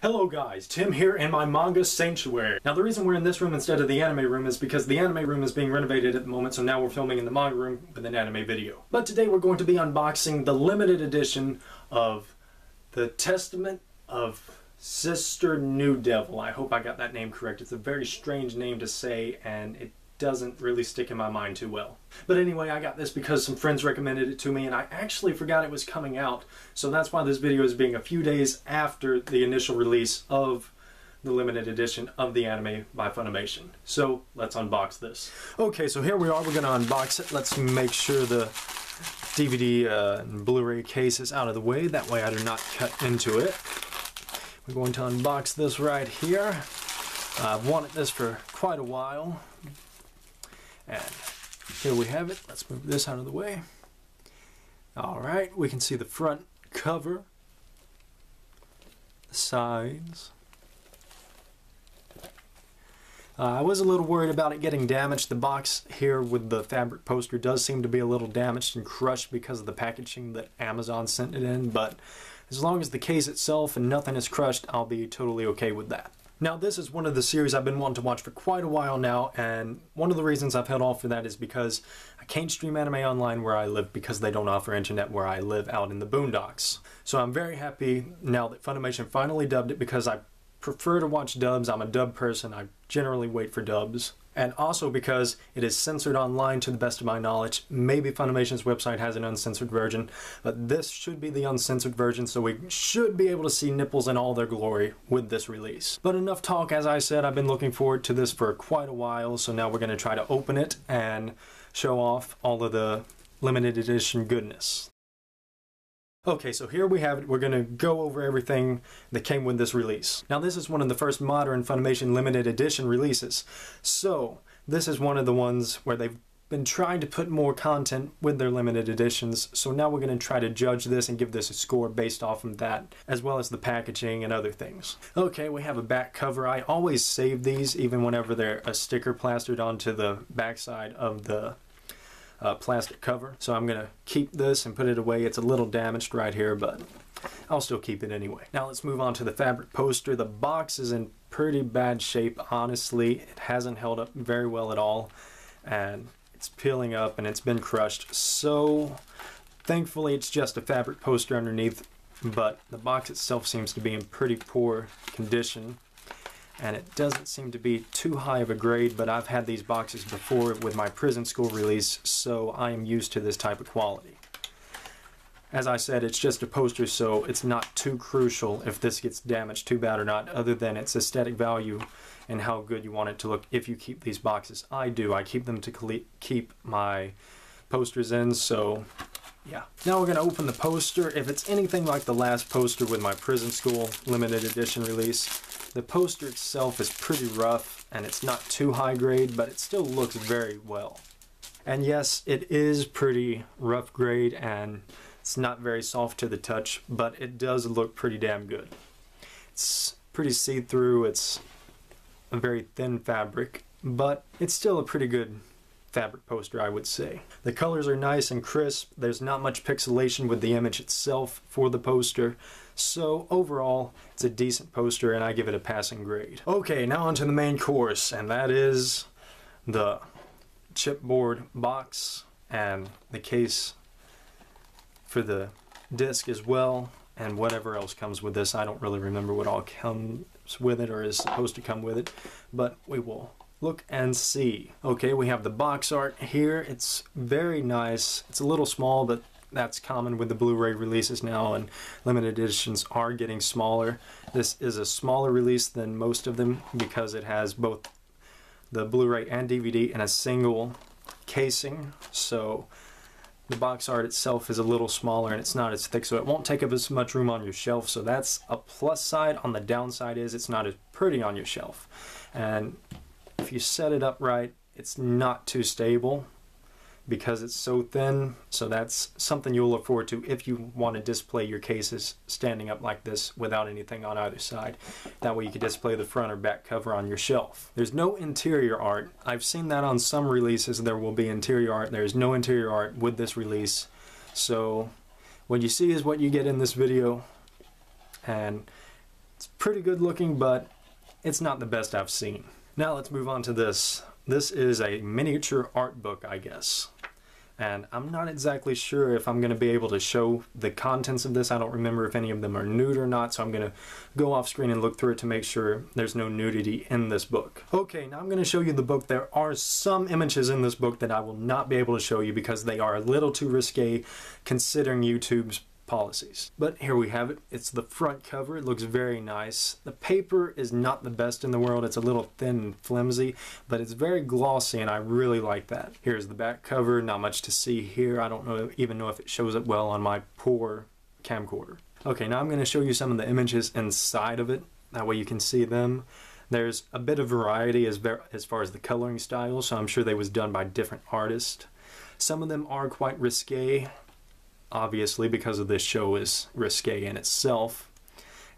Hello guys, Tim here in my manga sanctuary. Now the reason we're in this room instead of the anime room is because the anime room is being renovated at the moment, so now we're filming in the manga room with an anime video. But today we're going to be unboxing the limited edition of The Testament of Sister New Devil. I hope I got that name correct. It's a very strange name to say and it doesn't really stick in my mind too well. But anyway, I got this because some friends recommended it to me and I actually forgot it was coming out. So that's why this video is being a few days after the initial release of the limited edition of the anime by Funimation. So let's unbox this. Okay, so here we are. We're going to unbox it. Let's make sure the DVD and Blu-ray case is out of the way. That way I do not cut into it. We're going to unbox this right here. I've wanted this for quite a while. And here we have it. Let's move this out of the way. Alright, we can see the front cover, the sides. I was a little worried about it getting damaged. The box here with the fabric poster does seem to be a little damaged and crushed because of the packaging that Amazon sent it in, but as long as the case itself and nothing is crushed, I'll be totally okay with that. Now this is one of the series I've been wanting to watch for quite a while now, and one of the reasons I've held off for that is because I can't stream anime online where I live because they don't offer internet where I live out in the boondocks. So I'm very happy now that Funimation finally dubbed it because I prefer to watch dubs. I'm a dub person. I generally wait for dubs. And also because it is censored online to the best of my knowledge. Maybe Funimation's website has an uncensored version, but this should be the uncensored version, so we should be able to see nipples in all their glory with this release. But enough talk. As I said, I've been looking forward to this for quite a while, so now we're going to try to open it and show off all of the limited edition goodness. Okay, so here we have it. We're going to go over everything that came with this release. Now this is one of the first modern Funimation limited edition releases. So this is one of the ones where they've been trying to put more content with their limited editions. So now we're going to try to judge this and give this a score based off of that, as well as the packaging and other things. Okay, we have a back cover. I always save these even whenever they're a sticker plastered onto the backside of the plastic cover. So I'm gonna keep this and put it away. It's a little damaged right here, but I'll still keep it anyway. Now let's move on to the fabric poster. The box is in pretty bad shape, honestly. It hasn't held up very well at all, and it's peeling up and it's been crushed. So thankfully it's just a fabric poster underneath, but the box itself seems to be in pretty poor condition. And it doesn't seem to be too high of a grade, but I've had these boxes before with my prison school release, so I am used to this type of quality. As I said, it's just a poster, so it's not too crucial if this gets damaged too bad or not, other than its aesthetic value and how good you want it to look if you keep these boxes. I do. I keep them to keep my posters in, so yeah. Now we're going to open the poster. If it's anything like the last poster with my prison school limited edition release, the poster itself is pretty rough and it's not too high grade, but it still looks very well. And yes, it is pretty rough grade and it's not very soft to the touch, but it does look pretty damn good. It's pretty see-through, it's a very thin fabric, but it's still a pretty good fabric poster, I would say. The colors are nice and crisp. There's not much pixelation with the image itself for the poster. So overall, it's a decent poster and I give it a passing grade. Okay, now onto the main course, and that is the chipboard box and the case for the disc as well, and whatever else comes with this. I don't really remember what all comes with it or is supposed to come with it, but we will look and see. Okay, we have the box art here. It's very nice. It's a little small, but that's common with the Blu-ray releases now, and limited editions are getting smaller. This is a smaller release than most of them because it has both the Blu-ray and DVD in a single casing, so the box art itself is a little smaller and it's not as thick, so it won't take up as much room on your shelf, so that's a plus side. On the downside is it's not as pretty on your shelf, and if you set it up right, it's not too stable because it's so thin, so that's something you'll look forward to if you want to display your cases standing up like this without anything on either side. That way you can display the front or back cover on your shelf. There's no interior art. I've seen that on some releases there will be interior art. There's no interior art with this release, so what you see is what you get in this video, and It's pretty good looking, but it's not the best I've seen. Now let's move on to this. This is a miniature art book, I guess. And I'm not exactly sure if I'm going to be able to show the contents of this. I don't remember if any of them are nude or not, so I'm going to go off screen and look through it to make sure there's no nudity in this book. Okay, now I'm going to show you the book. There are some images in this book that I will not be able to show you because they are a little too risque considering YouTube's policies. But here we have it. It's the front cover. It looks very nice. The paper is not the best in the world. It's a little thin and flimsy, but it's very glossy and I really like that. Here's the back cover. Not much to see here. I don't even know if it shows up well on my poor camcorder. Okay, now I'm going to show you some of the images inside of it. That way you can see them. There's a bit of variety as far as the coloring style, so I'm sure they was done by different artists. Some of them are quite risque, obviously, because of this show is risque in itself.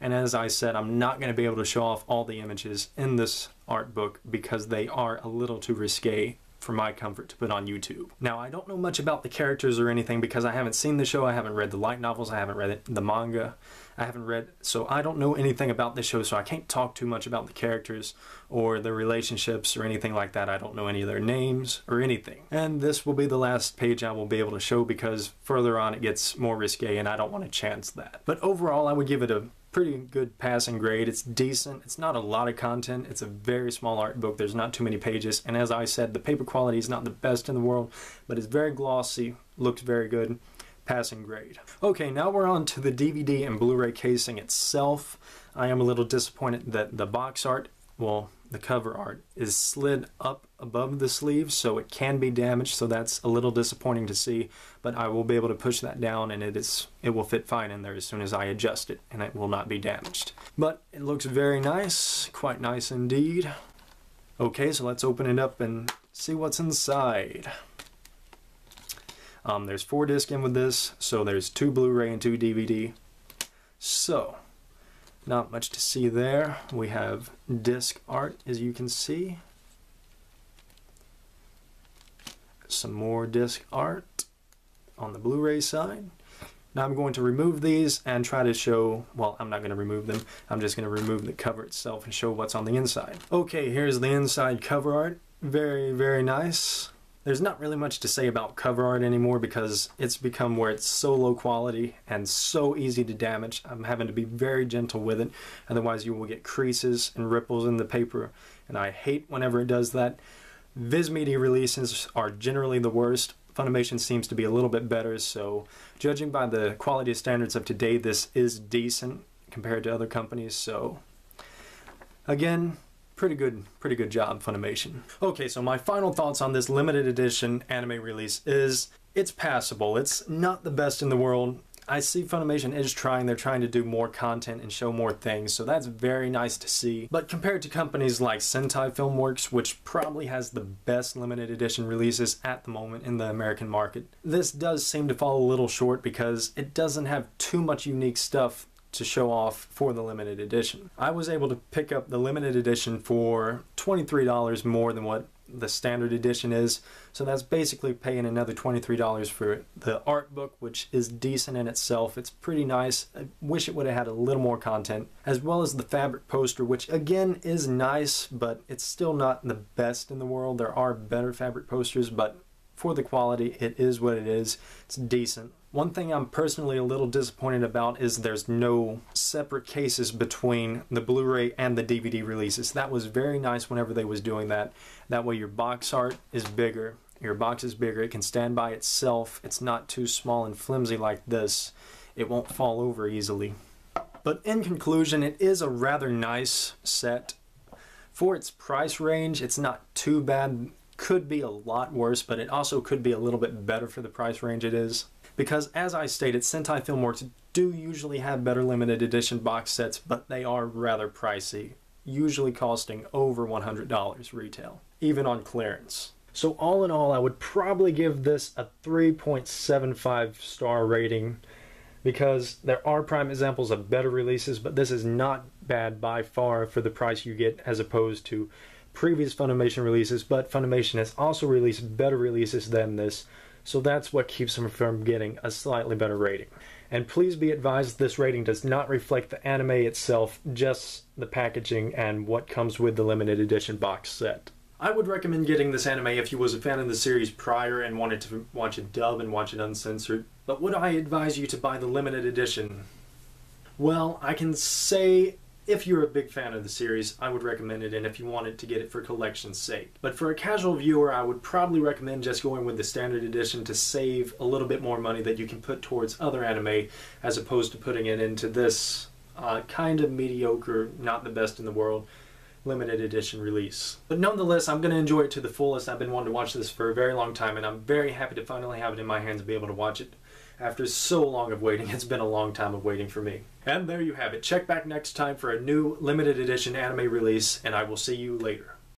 And as I said, I'm not going to be able to show off all the images in this art book because they are a little too risque for my comfort to put on YouTube. Now, I don't know much about the characters or anything because I haven't seen the show, I haven't read the light novels, I haven't read the manga, so I don't know anything about this show, so I can't talk too much about the characters or the relationships or anything like that. I don't know any of their names or anything. And this will be the last page I will be able to show because further on it gets more risque and I don't want to chance that. But overall, I would give it a pretty good passing grade. It's decent. It's not a lot of content. It's a very small art book. There's not too many pages. And as I said, the paper quality is not the best in the world, but it's very glossy, looks very good. Passing grade. Okay, now we're on to the DVD and Blu-ray casing itself. I am a little disappointed that the box art, well, the cover art, is slid up above the sleeve, so it can be damaged, so that's a little disappointing to see, but I will be able to push that down and it will fit fine in there as soon as I adjust it, and it will not be damaged. But it looks very nice, quite nice indeed. Okay, so let's open it up and see what's inside. There's 4 discs in with this, so there's 2 Blu-ray and 2 DVD. So, not much to see there. We have disc art, as you can see. Some more disc art on the Blu-ray side. Now I'm going to remove these and try to show, well, I'm not going to remove them. I'm just going to remove the cover itself and show what's on the inside. Okay, here's the inside cover art. Very, very nice. There's not really much to say about cover art anymore because it's become where it's so low quality and so easy to damage. I'm having to be very gentle with it, otherwise you will get creases and ripples in the paper, and I hate whenever it does that. Viz Media releases are generally the worst. Funimation seems to be a little bit better, so judging by the quality standards of today, this is decent compared to other companies, so again, pretty good job, Funimation. Okay, so my final thoughts on this limited edition anime release is it's passable. It's not the best in the world. I see Funimation is trying. They're trying to do more content and show more things, so that's very nice to see. But compared to companies like Sentai Filmworks, which probably has the best limited edition releases at the moment in the American market, this does seem to fall a little short because it doesn't have too much unique stuff to show off for the limited edition. I was able to pick up the limited edition for $23 more than what the standard edition is, so that's basically paying another $23 for the art book, which is decent in itself. It's pretty nice. I wish it would have had a little more content, as well as the fabric poster, which again is nice, but it's still not the best in the world. There are better fabric posters, but for the quality, it is what it is. It's decent. One thing I'm personally a little disappointed about is there's no separate cases between the Blu-ray and the DVD releases. That was very nice whenever they was doing that. That way your box art is bigger. Your box is bigger. It can stand by itself. It's not too small and flimsy like this. It won't fall over easily. But in conclusion, it is a rather nice set. For its price range, it's not too bad. Could be a lot worse, but it also could be a little bit better for the price range it is. Because as I stated, Sentai Filmworks do usually have better limited edition box sets, but they are rather pricey, usually costing over $100 retail, even on clearance. So all in all, I would probably give this a 3.75 star rating because there are prime examples of better releases, but this is not bad by far for the price you get as opposed to previous Funimation releases, but Funimation has also released better releases than this, so that's what keeps them from getting a slightly better rating. And please be advised this rating does not reflect the anime itself, just the packaging and what comes with the limited edition box set. I would recommend getting this anime if you was a fan of the series prior and wanted to watch it dub and watch it uncensored. But would I advise you to buy the limited edition? Well, I can say if you're a big fan of the series, I would recommend it, and if you wanted to get it for collection's sake. But for a casual viewer, I would probably recommend just going with the standard edition to save a little bit more money that you can put towards other anime, as opposed to putting it into this kind of mediocre, not the best in the world, limited edition release. But nonetheless, I'm going to enjoy it to the fullest. I've been wanting to watch this for a very long time, and I'm very happy to finally have it in my hands and be able to watch it. After so long of waiting, it's been a long time of waiting for me. And there you have it. Check back next time for a new limited edition anime release, and I will see you later.